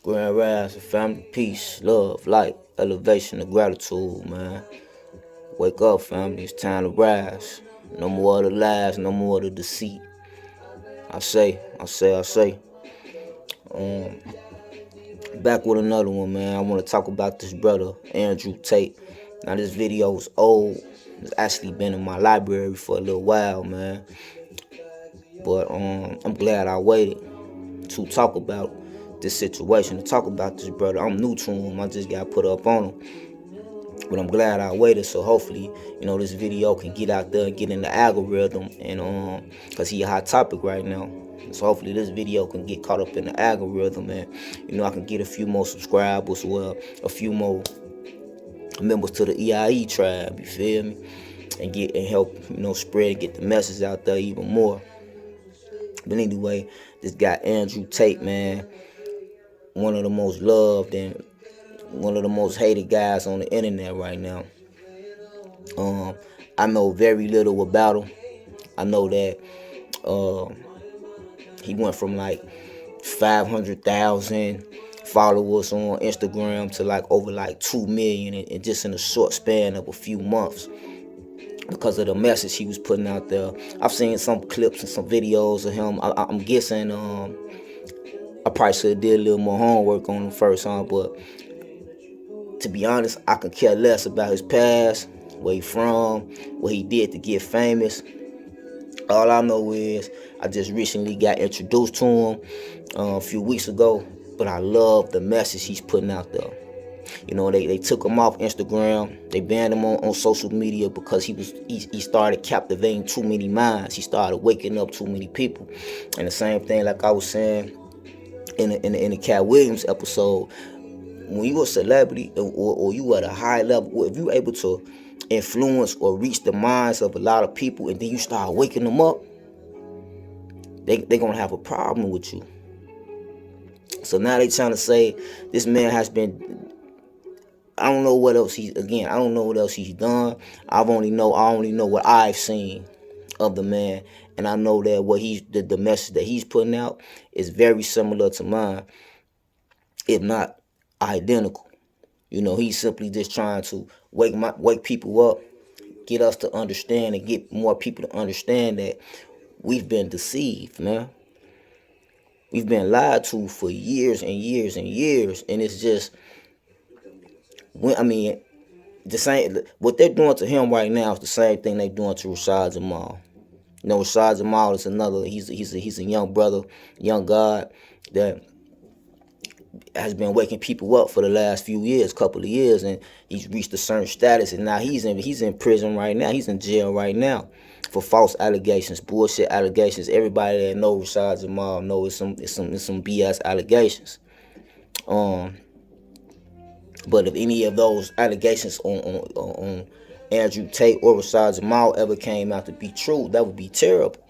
Grand Rise, family, peace, love, light, elevation, and gratitude, man. Wake up, family. It's time to rise. No more of the lies, no more of the deceit. I say. Back with another one, man. I want to talk about this brother, Andrew Tate. Now, this video is old. It's actually been in my library for a little while, man. But I'm glad I waited to talk about this situation, to talk about this brother. I'm new to him. I just got put up on him. But I'm glad I waited, so hopefully, this video can get out there and get in the algorithm, and cause he a hot topic right now. So hopefully this video can get caught up in the algorithm, and I can get a few more subscribers, well, a few more members to the E.I.E tribe. You feel me? And help spread and get the message out there even more. But anyway, this guy Andrew Tate, man, one of the most loved and one of the most hated guys on the internet right now. I know very little about him. I know that he went from like 500,000 followers on Instagram to like over like 2 million and just in a short span of a few months because of the message he was putting out there. I've seen some clips and some videos of him. I'm guessing I probably should have did a little more homework on him first, but to be honest, I could care less about his past, where he from, what he did to get famous. All I know is I just recently got introduced to him a few weeks ago, but I love the message he's putting out there. They took him off Instagram. They banned him on social media because he started captivating too many minds. He started waking up too many people. And the same thing, like I was saying in the Cat Williams episode, when you a celebrity or you at a high level, if you able to influence or reach the minds of a lot of people and then you start waking them up, they gonna have a problem with you. So now they trying to say this man has been, I don't know what else he's done. I only know what I've seen of the man, and I know that what the message that he's putting out is very similar to mine, if not identical. He's simply just trying to wake people up, get us to understand, and get more people to understand that we've been deceived, man. We've been lied to for years and years and years, and it's just, the same. What they're doing to him right now is the same thing they're doing to FreeRashadJamal. FreeRashadJamal is another. He's a young brother, young God that has been waking people up for the last couple of years, and he's reached a certain status, and now he's in prison right now. He's in jail right now for false allegations, bullshit allegations. Everybody that knows FreeRashadJamal knows it's some BS allegations. But if any of those allegations on Andrew Tate or FreeRashadJamal ever came out to be true, that would be terrible.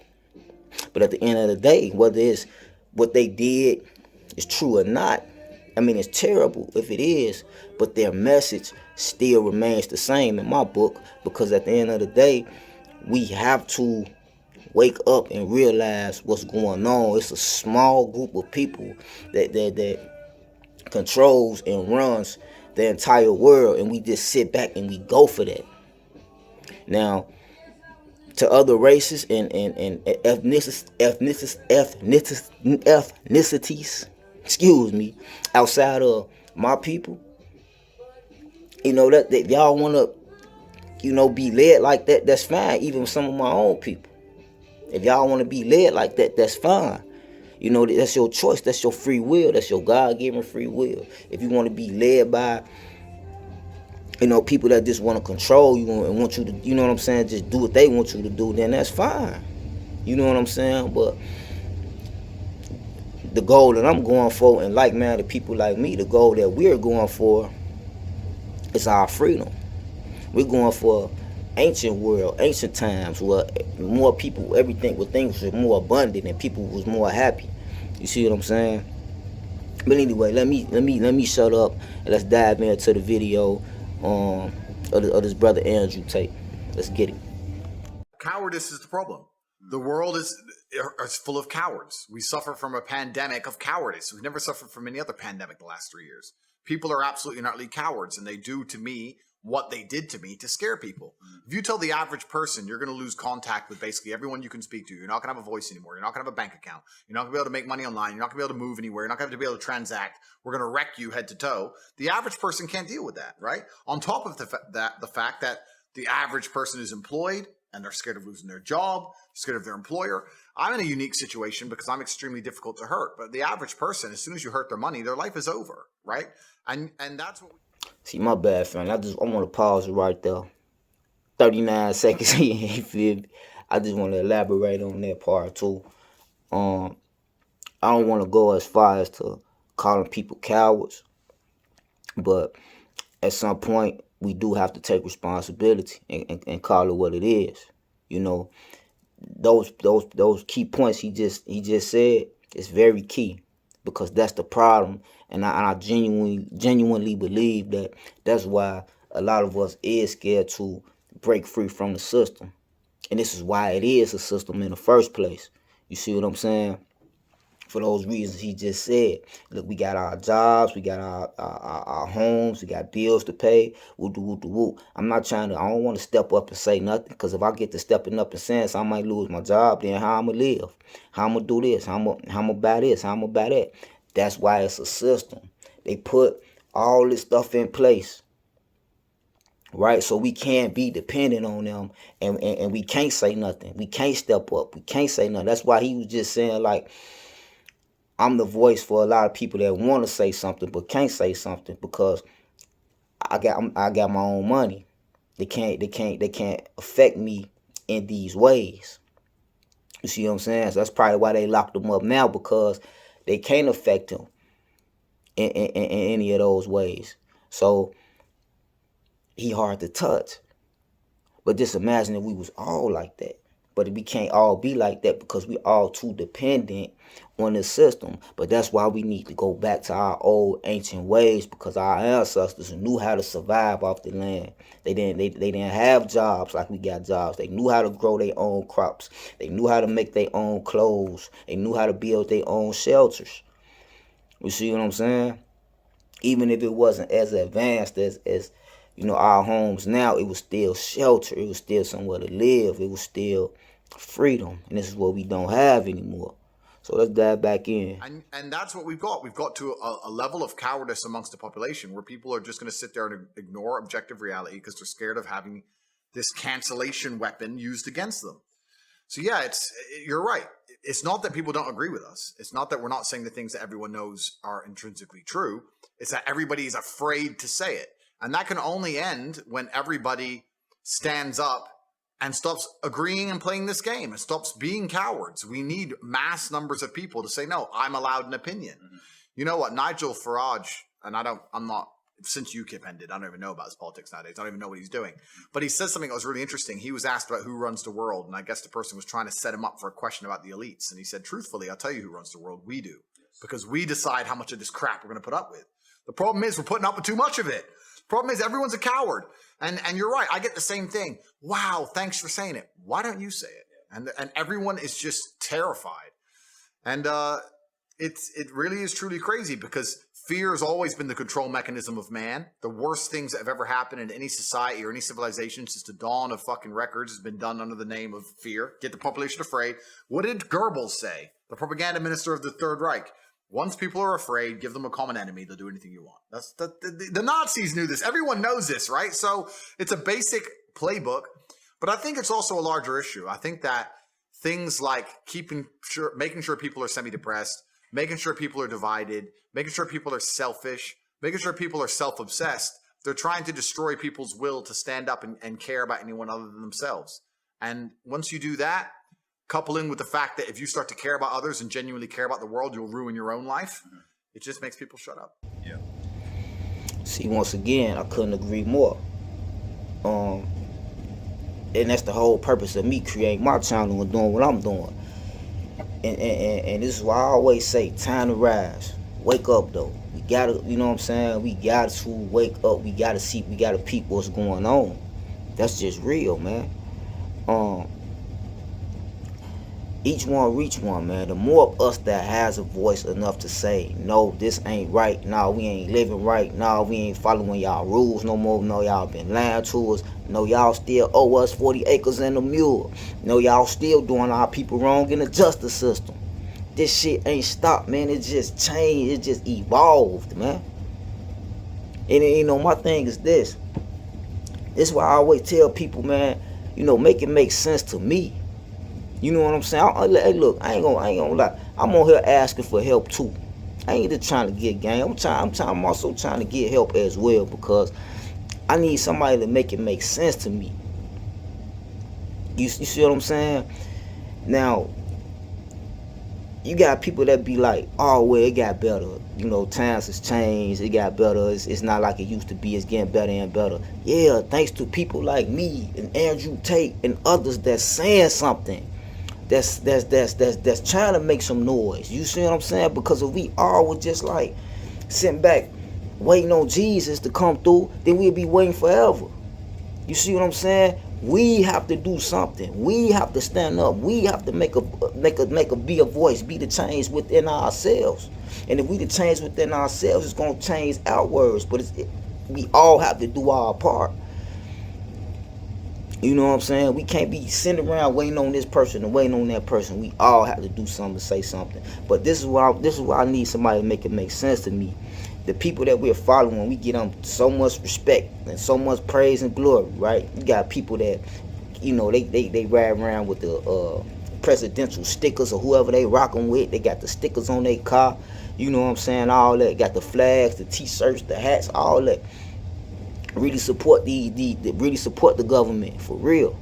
But at the end of the day, whether it's what they did is true or not, it's terrible if it is, but their message still remains the same in my book, because at the end of the day, we have to wake up and realize what's going on. It's a small group of people that controls and runs the entire world, and we just sit back and we go for that. Now, to other races and ethnicities, outside of my people, that y'all want to, be led like that, that's fine. Even some of my own people, if y'all want to be led like that, that's fine. That's your choice. That's your free will. That's your God-given free will. If you want to be led by, people that just want to control you and want you to, just do what they want you to do, then that's fine. You know what I'm saying? But the goal that I'm going for, and like-minded people like me, the goal that we're going for is our freedom. We're going for ancient world, ancient times, where more people, things were more abundant and people was more happy. You see what I'm saying? But anyway, let me shut up and let's dive into the video of this brother Andrew Tate. Let's get it. Cowardice is the problem. The world is full of cowards. We suffer from a pandemic of cowardice. We've never suffered from any other pandemic the last 3 years. People are absolutely and utterly cowards, and they do to me what they did to me to scare people. If you tell the average person you're going to lose contact with basically everyone you can speak to, you're not going to have a voice anymore, you're not going to have a bank account, you're not going to be able to make money online, you're not going to be able to move anywhere, you're not going to be able to transact, we're going to wreck you head to toe, the average person can't deal with that, right? On top of the fact that the average person is employed and they're scared of losing their job, scared of their employer. I'm in a unique situation because I'm extremely difficult to hurt. But the average person, as soon as you hurt their money, their life is over, right? And that's what. See, my bad, friend. I want to pause it right there. 39 seconds. You feel me? I just want to elaborate on that part too. I don't want to go as far as to calling people cowards, but at some point we do have to take responsibility and call it what it is. You know, those key points he just said is very key, because that's the problem, and I genuinely believe that that's why a lot of us is scared to break free from the system, and this is why it is a system in the first place. You see what I'm saying? For those reasons he just said. Look, we got our jobs, we got our homes, we got bills to pay. Woo do woo do woo. I don't want to step up and say nothing, because if I get to stepping up and saying so, I might lose my job. Then how I'm gonna live? How I'm gonna do this? How I'm gonna buy this? How I'm gonna buy that? That's why it's a system. They put all this stuff in place, right? So we can't be dependent on them, and we can't say nothing. We can't step up. We can't say nothing. That's why he was just saying, like, I'm the voice for a lot of people that want to say something but can't say something, because I got my own money. They can't affect me in these ways. You see what I'm saying? So that's probably why they locked him up now, because they can't affect him in any of those ways. So he hard to touch. But just imagine if we was all like that. But we can't all be like that, because we all too dependent on the system. But that's why we need to go back to our old ancient ways, because our ancestors knew how to survive off the land. They didn't have jobs like we got jobs. They knew how to grow their own crops. They knew how to make their own clothes. They knew how to build their own shelters. You see what I'm saying? Even if it wasn't as advanced as our homes now, it was still shelter. It was still somewhere to live. It was still freedom. And this is what we don't have anymore. So let's dive back in. And that's what we've got. We've got to a level of cowardice amongst the population where people are just going to sit there and ignore objective reality because they're scared of having this cancellation weapon used against them. So yeah, you're right. It's not that people don't agree with us. It's not that we're not saying the things that everyone knows are intrinsically true. It's that everybody is afraid to say it. And that can only end when everybody stands up and stops agreeing and playing this game and stops being cowards. We need mass numbers of people to say, no, I'm allowed an opinion. Mm-hmm. You know what? Nigel Farage, and since UKIP ended, I don't even know about his politics nowadays. I don't even know what he's doing. But he says something that was really interesting. He was asked about who runs the world. And I guess the person was trying to set him up for a question about the elites. And he said, truthfully, I'll tell you who runs the world. We do. Because we decide how much of this crap we're going to put up with. The problem is we're putting up with too much of it. Problem is everyone's a coward. And you're right. I get the same thing. Wow, thanks for saying it. Why don't you say it? And everyone is just terrified. And it really is truly crazy, because fear has always been the control mechanism of man. The worst things that have ever happened in any society or any civilization since the dawn of fucking records has been done under the name of fear. Get the population afraid. What did Goebbels say? The propaganda minister of the Third Reich. Once people are afraid, give them a common enemy. They'll do anything you want. The Nazis knew this. Everyone knows this, right? So it's a basic playbook, but I think it's also a larger issue. I think that things like making sure people are semi-depressed, making sure people are divided, making sure people are selfish, making sure people are self-obsessed. They're trying to destroy people's will to stand up and care about anyone other than themselves. And once you do that, coupling with the fact that if you start to care about others and genuinely care about the world, you'll ruin your own life. Mm-hmm. It just makes people shut up. Yeah. See, once again, I couldn't agree more. And that's the whole purpose of me creating my channel and doing what I'm doing. And this is why I always say, time to rise. Wake up, though. We gotta, you know what I'm saying? We got to wake up. We gotta peep what's going on. That's just real, man. Each one reach one, man. The more of us that has a voice enough to say, no, this ain't right. No, we ain't living right. No, we ain't following y'all rules no more. No, y'all been lying to us. No, y'all still owe us 40 acres and a mule. No, y'all still doing our people wrong in the justice system. This shit ain't stopped, man. It just changed. It just evolved, man. And you know, my thing is this. This is why I always tell people, man, you know, make it make sense to me. You know what I'm saying? Hey, look, I ain't gonna lie. I'm on here asking for help too. I ain't just trying to get game. I'm also trying to get help as well, because I need somebody to make it make sense to me. You see what I'm saying? Now, you got people that be like, oh, well, it got better. You know, times has changed. It got better. It's not like it used to be. It's getting better and better. Yeah, thanks to people like me and Andrew Tate and others that's saying something. That's trying to make some noise. You see what I'm saying? Because if we all were just like sitting back waiting on Jesus to come through, then we'd be waiting forever. You see what I'm saying? We have to do something. We have to stand up. We have to be a voice, be the change within ourselves. And if we the change within ourselves, it's gonna change outwards. But we all have to do our part. You know what I'm saying? We can't be sitting around waiting on this person and waiting on that person. We all have to do something to say something. But this is why I need somebody to make it make sense to me. The people that we're following, we get them so much respect and so much praise and glory, right? You got people that, you know, they ride around with the presidential stickers or whoever they rocking with. They got the stickers on their car. You know what I'm saying? All that. Got the flags, the t-shirts, the hats, all that. Really support the government for real.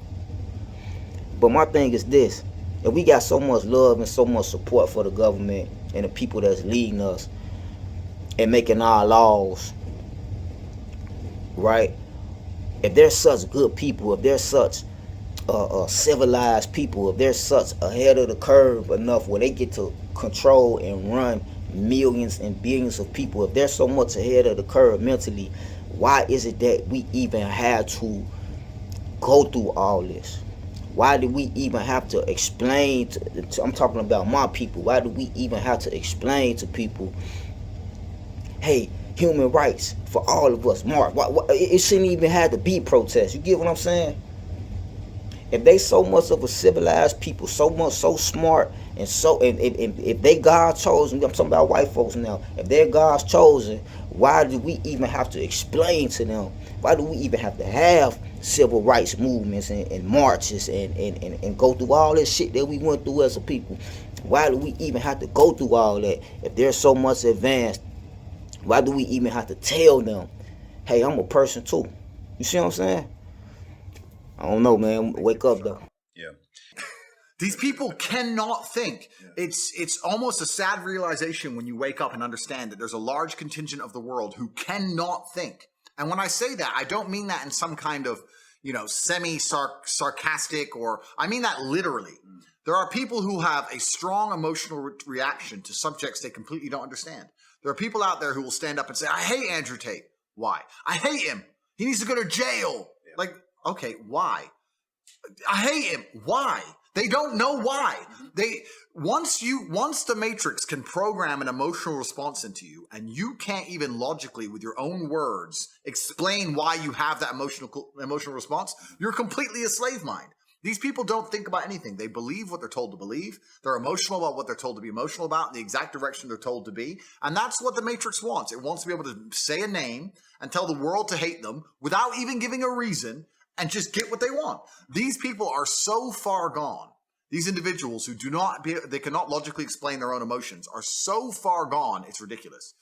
But my thing is this: if we got so much love and so much support for the government and the people that's leading us and making our laws, right? If they're such good people, if they're such civilized people, if they're such ahead of the curve enough where they get to control and run millions and billions of people, if they're so much ahead of the curve mentally, why is it that we even had to go through all this? Why do we even have to explain I'm talking about my people, why do we even have to explain to people, hey, human rights for all of us, Mark? It shouldn't even have to be protests. You get what I'm saying? If they so much of a civilized people, so smart, and if they God's chosen, I'm talking about white folks now, if they're God's chosen, why do we even have to explain to them? Why do we even have to have civil rights movements and marches and go through all this shit that we went through as a people? Why do we even have to go through all that? If they're so much advanced, why do we even have to tell them, hey, I'm a person too? You see what I'm saying? I don't know, man. Wake up, though. Yeah. These people cannot think. It's almost a sad realization when you wake up and understand that there's a large contingent of the world who cannot think. And when I say that, I don't mean that in some kind of, you know, semi-sarcastic, or I mean that literally. There are people who have a strong emotional reaction to subjects they completely don't understand. There are people out there who will stand up and say, I hate Andrew Tate. Why? I hate him. He needs to go to jail. Yeah. Like, okay, why? I hate him. Why? They don't know why. Once the Matrix can program an emotional response into you, and you can't even logically with your own words explain why you have that emotional response, you're completely a slave mind. These people don't think about anything. They believe what they're told to believe. They're emotional about what they're told to be emotional about, in the exact direction they're told to be. And that's what the Matrix wants. It wants to be able to say a name and tell the world to hate them without even giving a reason, and just get what they want. These people are so far gone. These individuals who they cannot logically explain their own emotions are so far gone, it's ridiculous.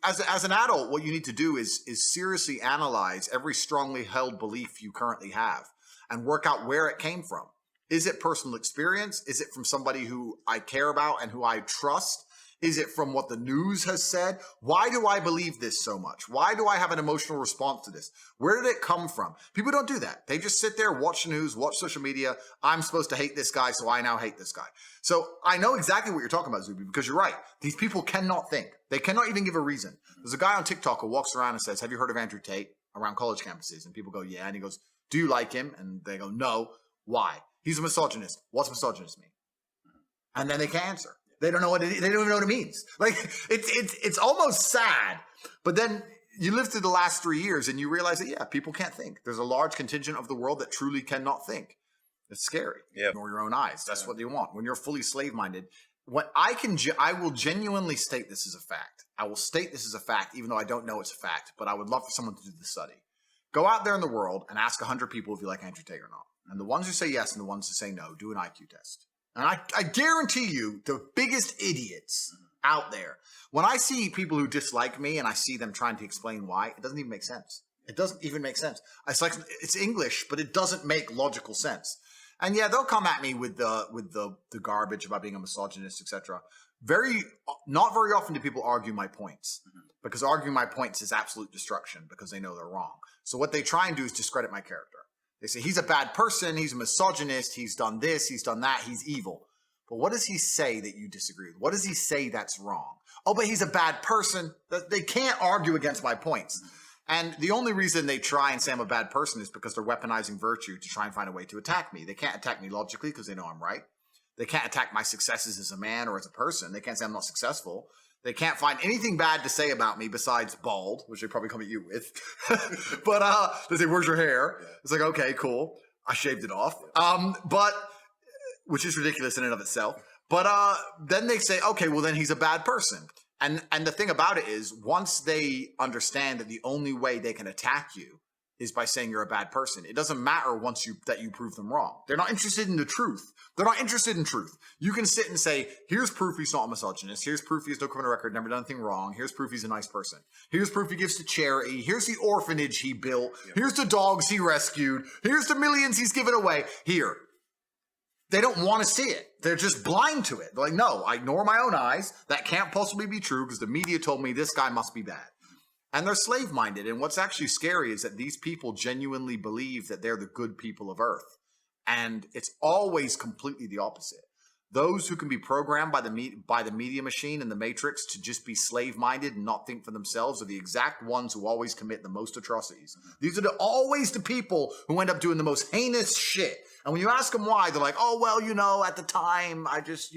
As an adult, what you need to do is seriously analyze every strongly held belief you currently have and work out where it came from. Is it personal experience? Is it from somebody who I care about and who I trust? Is it from what the news has said? Why do I believe this so much? Why do I have an emotional response to this? Where did it come from? People don't do that. They just sit there, watch the news, watch social media. I'm supposed to hate this guy, so I now hate this guy. So I know exactly what you're talking about, Zuby, because you're right. These people cannot think. They cannot even give a reason. There's a guy on TikTok who walks around and says, have you heard of Andrew Tate around college campuses? And people go, yeah. And he goes, do you like him? And they go, no. Why? He's a misogynist. What's misogynist mean? and then they can't answer. They don't know what they don't even know what it means. Like it's almost sad. But then you live through the last 3 years and you realize that people can't think. There's a large contingent of the world that truly cannot think. It's scary. Yeah. Ignore your own eyes. That's what they want. When you're fully slave-minded, I will genuinely state this as a fact. I will state this as a fact, even though I don't know it's a fact. But I would love for someone to do the study. Go out there in the world and ask 100 people if you like Andrew Tate or not. And the ones who say yes and the ones who say no, do an IQ test. And I guarantee you, the biggest idiots out there, when I see people who dislike me and I see them trying to explain why, it doesn't even make sense. It doesn't even make sense. It's like it's English, but it doesn't make logical sense. And yeah, they'll come at me with the garbage about being a misogynist, etc. Not very often do people argue my points, because arguing my points is absolute destruction because they know they're wrong. So what they try and do is discredit my character. They say he's a bad person, he's a misogynist, he's done this, he's done that, he's evil. But what does he say that you disagree with? What does he say that's wrong? Oh, but he's a bad person. They can't argue against my points. And the only reason they try and say I'm a bad person is because they're weaponizing virtue to try and find a way to attack me. They can't attack me logically because they know I'm right. They can't attack my successes as a man or as a person. They can't say I'm not successful. They can't find anything bad to say about me besides bald, which they probably come at you with. But they say, where's your hair? It's like, okay, cool. I shaved it off. But which is ridiculous in and of itself. But then they say, okay, well, then he's a bad person. And the thing about it is, once they understand that the only way they can attack you is by saying you're a bad person, it doesn't matter that you prove them wrong. They're not interested in the truth. They're not interested in truth. You can sit and say, here's proof he's not a misogynist. Here's proof he has no criminal record, never done anything wrong. Here's proof he's a nice person. Here's proof he gives to charity. Here's the orphanage he built. Here's the dogs he rescued. Here's the millions he's given away. Here. They don't want to see it. They're just blind to it. They're like, no, I ignore my own eyes. That can't possibly be true because the media told me this guy must be bad. And they're slave-minded. And what's actually scary is that these people genuinely believe that they're the good people of Earth. And it's always completely the opposite. Those who can be programmed by the media machine and the matrix to just be slave-minded and not think for themselves are the exact ones who always commit the most atrocities. These are always the people who end up doing the most heinous shit. And when you ask them why, they're like, oh, well, at the time, I just,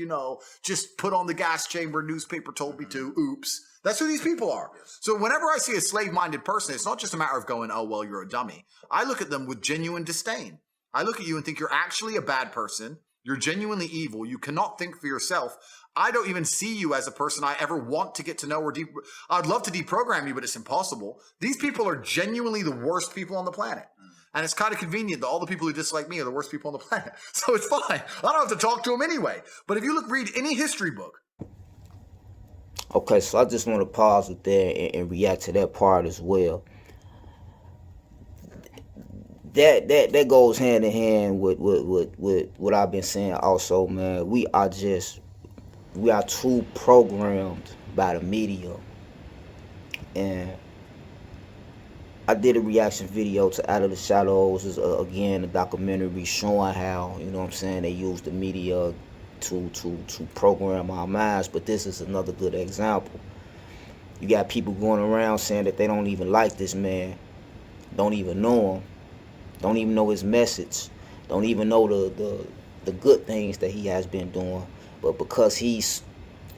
just put on the gas chamber, newspaper told me to, oops. That's who these people are. So whenever I see a slave-minded person, it's not just a matter of going, oh, well, you're a dummy. I look at them with genuine disdain. I look at you and think you're actually a bad person. You're genuinely evil. You cannot think for yourself. I don't even see you as a person I ever want to get to know I'd love to deprogram you, but it's impossible. These people are genuinely the worst people on the planet. And it's kind of convenient that all the people who dislike me are the worst people on the planet. So it's fine. I don't have to talk to them anyway. But if you read any history book. Okay, so I just want to pause with that and react to that part as well. That goes hand in hand with what I've been saying also, man. We are too programmed by the media. And I did a reaction video to Out of the Shadows, again, a documentary showing how, they use the media to program our minds. But this is another good example. You got people going around saying that they don't even like this man, don't even know him, don't even know his message, don't even know the good things that he has been doing. But because he's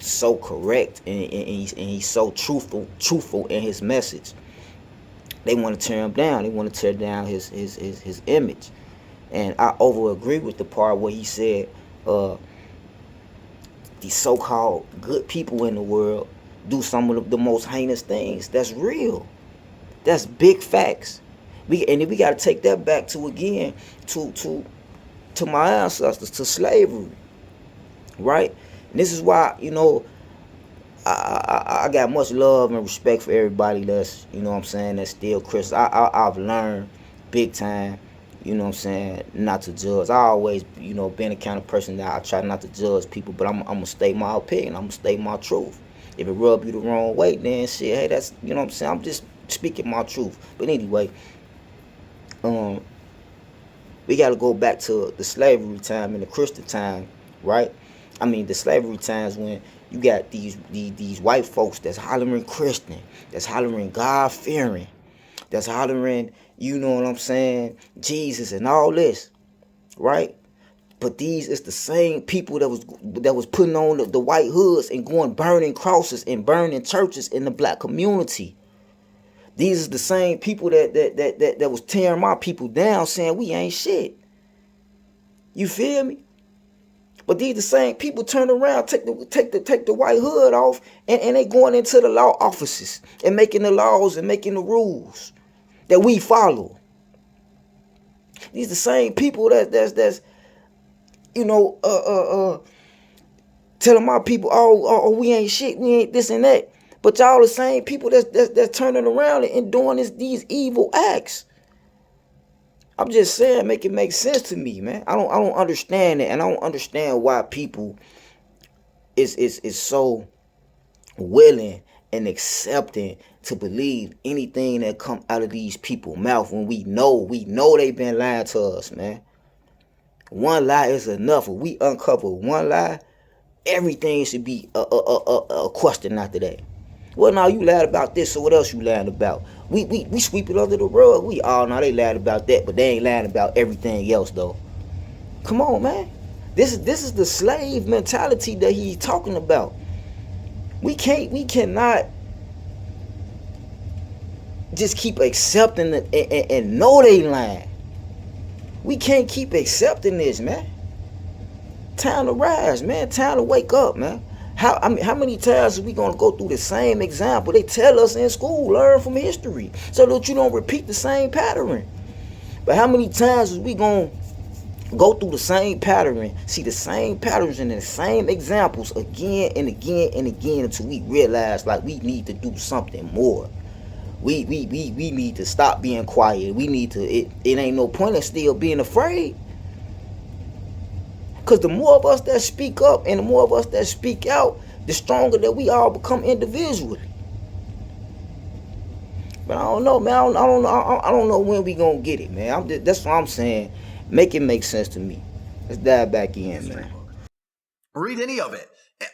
so correct and he's so truthful in his message, they want to tear him down. They want to tear down his image. And I agree with the part where he said these so-called good people in the world do some of the most heinous things. That's real. That's big facts. We got to take that back to my ancestors, to slavery, right? And this is why, I got much love and respect for everybody that's, that's still Christian. I've learned big time, not to judge. I always, been the kind of person that I try not to judge people, but I'm going to state my opinion. I'm going to state my truth. If it rub you the wrong way, then shit, hey, that's, I'm just speaking my truth. But anyway, we got to go back to the slavery time and the Christian time, right? I mean, the slavery times when you got these white folks that's hollering Christian, that's hollering God-fearing, that's hollering, Jesus and all this, right? But these is the same people that was putting on the white hoods and going burning crosses and burning churches in the black community. These is the same people that was tearing my people down, saying we ain't shit. You feel me? But these the same people turn around, take the white hood off, and they going into the law offices and making the laws and making the rules that we follow. These the same people that's telling my people, oh, we ain't shit, we ain't this and that. But y'all the same people that's turning around and doing these evil acts. I'm just saying, make it make sense to me, man. I don't understand it, and I don't understand why people is so willing and accepting to believe anything that come out of these people's mouth when we know they been lying to us, man. One lie is enough. If we uncover one lie, everything should be a question after that. Well, now you lied about this, so what else you lying about? We sweep it under the rug. Now they lied about that, but they ain't lying about everything else though. Come on, man. This is the slave mentality that he's talking about. We cannot just keep accepting it and know they lying. We can't keep accepting this, man. Time to rise, man. Time to wake up, man. How many times are we gonna go through the same example? They tell us in school, learn from history, so that you don't repeat the same pattern. But how many times is we gonna go through the same pattern, see the same patterns and the same examples again and again and again until we realize like we need to do something more. We need to stop being quiet. We need to. It ain't no point in still being afraid. Because the more of us that speak up and the more of us that speak out, the stronger that we all become individually. But I don't know, man. I don't know when we gonna get it, man. That's what I'm saying. Make it make sense to me. Let's dive back in, man. Read any of it.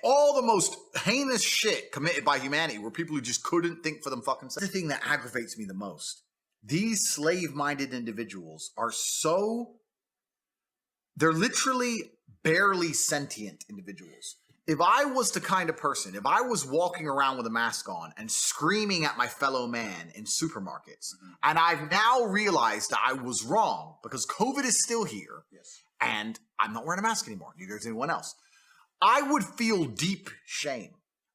All the most heinous shit committed by humanity were people who just couldn't think for them fucking selves. The thing that aggravates me the most. These slave-minded individuals are they're literally barely sentient individuals. If I was the kind of person, if I was walking around with a mask on and screaming at my fellow man in supermarkets, and I've now realized that I was wrong because COVID is still here, and I'm not wearing a mask anymore, neither is anyone else, I would feel deep shame.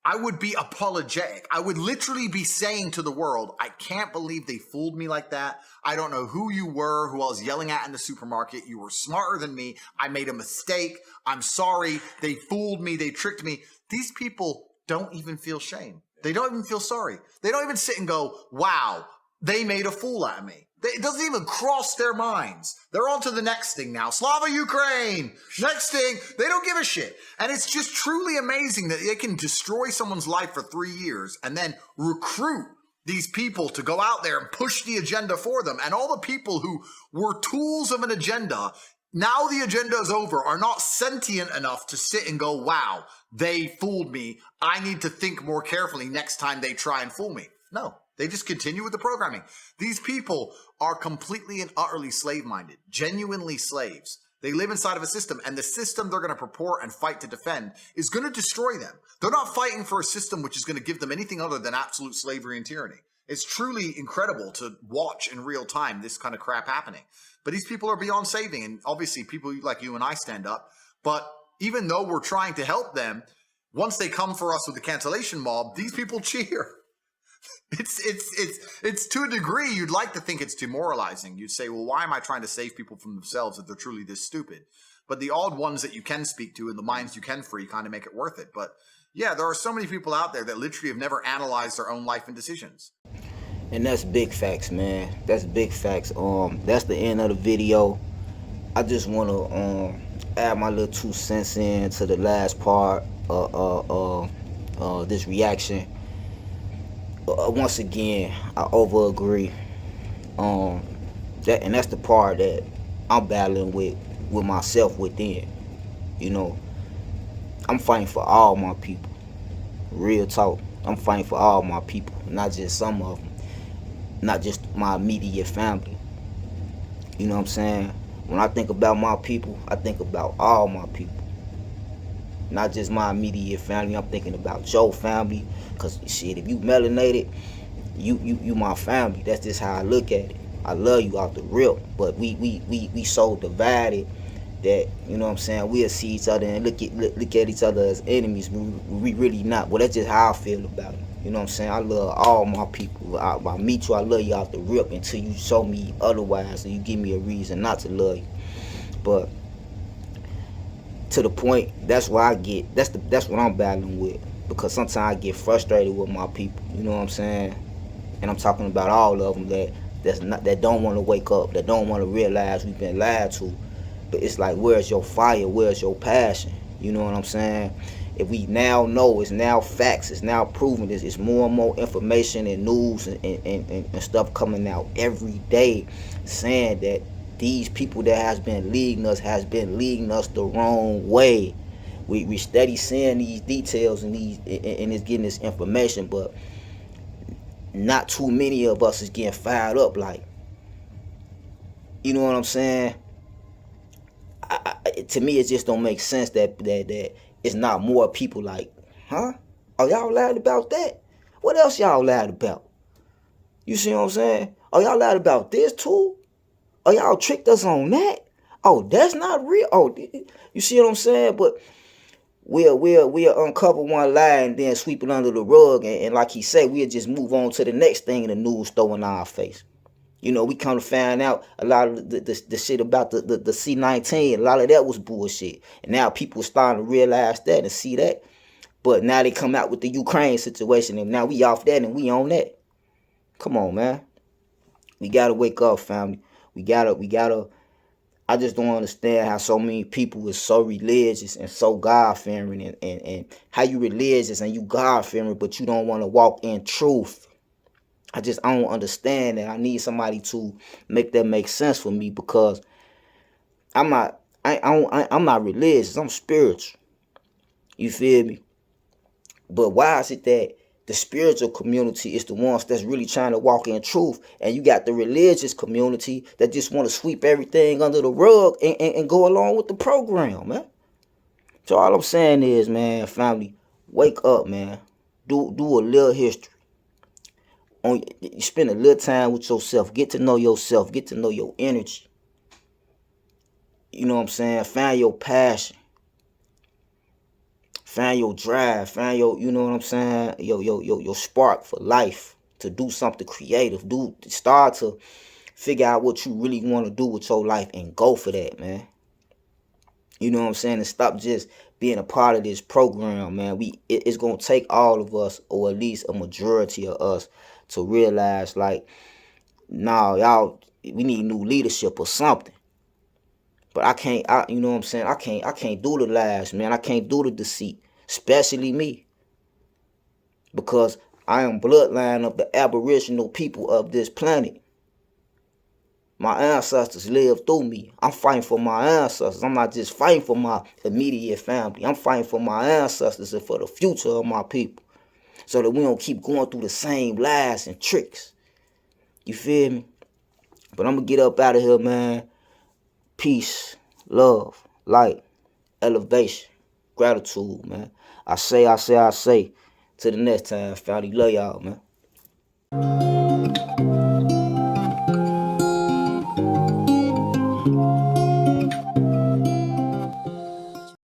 I would be apologetic. I would literally be saying to the world, I can't believe they fooled me like that. I don't know who you were, who I was yelling at in the supermarket. You were smarter than me. I made a mistake. I'm sorry. They fooled me. They tricked me. These people don't even feel shame. They don't even feel sorry. They don't even sit and go, wow, they made a fool out of me. It doesn't even cross their minds. They're on to the next thing now. Slava Ukraine. Next thing. They don't give a shit. And it's just truly amazing that they can destroy someone's life for 3 years and then recruit these people to go out there and push the agenda for them. And all the people who were tools of an agenda, now the agenda is over, are not sentient enough to sit and go, wow, they fooled me. I need to think more carefully next time they try and fool me. No. They just continue with the programming. These people are completely and utterly slave-minded, genuinely slaves. They live inside of a system, and the system they're going to purport and fight to defend is going to destroy them. They're not fighting for a system which is going to give them anything other than absolute slavery and tyranny. It's truly incredible to watch in real time this kind of crap happening. But these people are beyond saving, and obviously people like you and I stand up. But even though we're trying to help them, once they come for us with the cancellation mob, these people cheer. It's to a degree you'd like to think it's demoralizing. You'd say, well, why am I trying to save people from themselves if they're truly this stupid? But the odd ones that you can speak to and the minds you can free kind of make it worth it. But yeah, there are so many people out there that literally have never analyzed their own life and decisions. And that's big facts, man. That's big facts. That's the end of the video. I just want to add my little 2 cents in to the last part of this reaction. Once again, I over agree. That's the part that I'm battling with myself within. You know, I'm fighting for all my people. Real talk. I'm fighting for all my people, not just some of them, not just my immediate family. You know what I'm saying? When I think about my people, I think about all my people. Not just my immediate family. I'm thinking about your family. Cause shit, if you melanated, you my family. That's just how I look at it. I love you out the rip. But we so divided that, you know what I'm saying, we'll see each other and look at each other as enemies. We really not. Well, that's just how I feel about it. You know what I'm saying? I love all my people. I meet you, I love you out the rip until you show me otherwise, and you give me a reason not to love you. But to the point, that's why I get, that's what I'm battling with. Because sometimes I get frustrated with my people. You know what I'm saying? And I'm talking about all of them that don't want to wake up, that don't want to realize we've been lied to. But it's like, where's your fire? Where's your passion? You know what I'm saying? If we now know, it's now facts, it's now proven, it's more and more information and news and stuff coming out every day saying that these people that has been leading us the wrong way. We steady seeing these details and it's getting this information, but not too many of us is getting fired up. Like, you know what I'm saying? To me, it just don't make sense that it's not more people like, huh? Oh, y'all lied about that? What else y'all lied about? You see what I'm saying? Oh, y'all lied about this too? Oh, y'all tricked us on that? Oh, that's not real. Oh, you see what I'm saying? But we'll uncover one lie and then sweep it under the rug, and like he said, we'll just move on to the next thing in the news throwing in our face. You know, we come to find out a lot of the shit about the C-19, a lot of that was bullshit. And now people are starting to realize that and see that. But now they come out with the Ukraine situation, and now we off that and we on that. Come on, man. We gotta wake up, family. We gotta, I just don't understand how so many people is so religious and so God-fearing, and how you religious and you God-fearing, but you don't want to walk in truth. I don't understand that. I need somebody to make that make sense for me, because I'm not religious. I'm spiritual. You feel me? But why is it that the spiritual community is the ones that's really trying to walk in truth, and you got the religious community that just want to sweep everything under the rug and go along with the program, man? So all I'm saying is, man, family, wake up, man. Do a little history. You spend a little time with yourself. Get to know yourself. Get to know your energy. You know what I'm saying? Find your passion. Find your drive. Find your, you know what I'm saying? Your spark for life, to do something creative. Start to figure out what you really want to do with your life and go for that, man. You know what I'm saying? And stop just being a part of this program, man. It's gonna take all of us, or at least a majority of us, to realize, like, nah, y'all, we need new leadership or something. But you know what I'm saying? I can't do the lies, man. I can't do the deceit, especially me, because I am bloodline of the aboriginal people of this planet. My ancestors lived through me. I'm fighting for my ancestors. I'm not just fighting for my immediate family. I'm fighting for my ancestors and for the future of my people, so that we don't keep going through the same lies and tricks. You feel me? But I'm going to get up out of here, man. Peace, love, light, elevation, gratitude, man. I say. Till the next time, family. Love y'all, man.